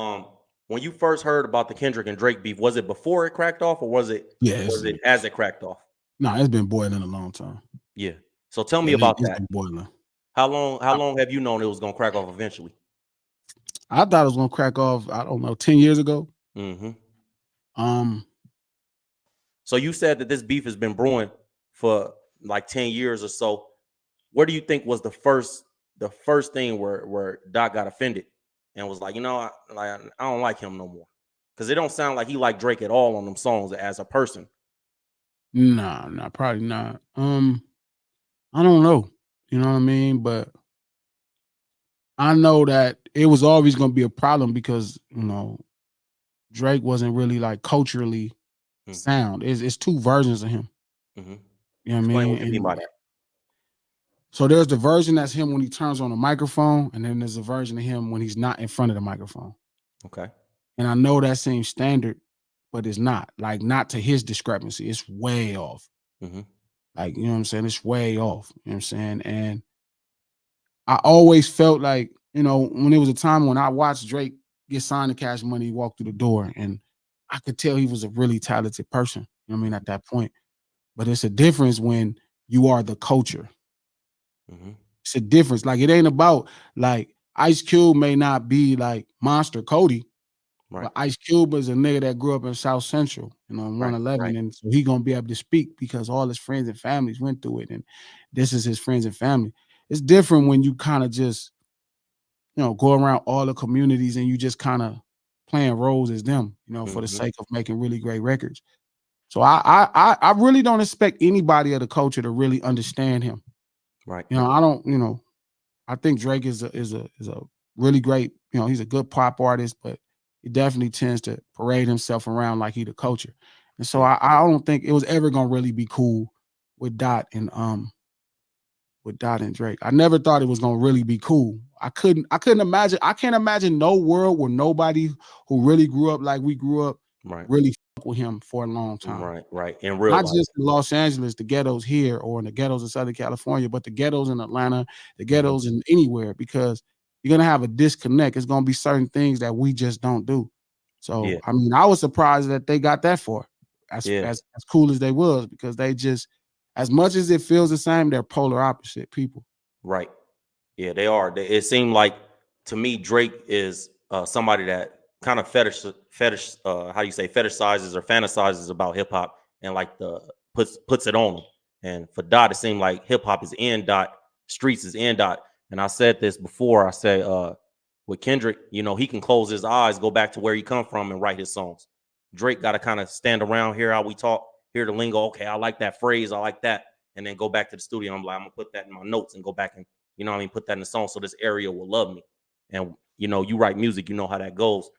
Um, when you first heard about the Kendrick and Drake beef, was it before it cracked off, or Yeah, was it as it cracked off? no, it's been boiling a long time. Yeah. So tell me Yeah, about it's that. been boiling. How long have you known it was gonna crack off eventually? I thought it was gonna crack off, I don't know, 10 years ago. Mm-hmm. Um, So you said that this beef has been brewing for like 10 years or so. What do you think was the first thing where Doc got offended and was like, I don't like him no more? Because it don't sound like he liked Drake at all on them songs as a person. nah, probably not. I don't know. You know what I mean? But I know that it was always gonna be a problem because, Drake wasn't really like culturally Mm-hmm. sound. It's two versions of him. Mm-hmm. You know what I Explain mean? what you mean by And that. so there's the version that's him when he turns on the microphone, and then there's a version of him when he's not in front of the microphone. Okay. And I know that seems standard, but it's not. Like, not to his discrepancy. It's way off. Mm-hmm. Like, you know what I'm saying? It's way off. You know what I'm saying? And I always felt like, when there was a time when I watched Drake get signed to Cash Money, he walked through the door, and I could tell he was a really talented person. You know what I mean? At that point. But it's a difference when you are the culture. Mm-hmm. It's a difference. Like, it ain't about like Ice Cube may not be like Monster Cody, Right. but Ice Cube is a nigga that grew up in South Central, in Right. 111, Right. and so he gonna be able to speak because all his friends and families went through it, and this is his friends and family. It's different when you kind of just, go around all the communities and you just kind of playing roles as them, for the Mm-hmm. sake of making really great records. So I really don't expect anybody of the culture to really understand him. Right. I don't, I think Drake is a really great, he's a good pop artist, but he definitely tends to parade himself around like he the culture. And so Yeah. I don't think it was ever gonna really be cool with Dot and Drake. I never thought it was gonna really be cool. I couldn't imagine. I can't imagine no world where nobody who really grew up like we grew up Right. really fuck with him for a long time. Right. Right. In real Not life. just in Los Angeles, the ghettos here, or in the ghettos in Southern California, but the ghettos in Atlanta, the Mm-hmm. ghettos in anywhere, because you're gonna have a disconnect. It's gonna be certain things that we just don't do. So, Yeah. I mean, I was surprised that they got that far, as Yeah. as as cool as they was, because they just, as much as it feels the same, they're polar opposite people. Right. Yeah, they are. It seemed like to me Drake is somebody that kind of fetish how you say fetishizes or fantasizes about hip hop and like the puts it on them. And for Dot, it seemed like hip hop is in Dot, streets is in Dot. And I said this before. I say with Kendrick, he can close his eyes, go back to where he come from, and write his songs. Drake got to kind of stand around, hear how we talk, hear the lingo. Okay, I like that phrase, I like that, and then go back to the studio. I'm like, I'm gonna put that in my notes and go back and put that in the song so this area will love me. And you write music, you know how that goes.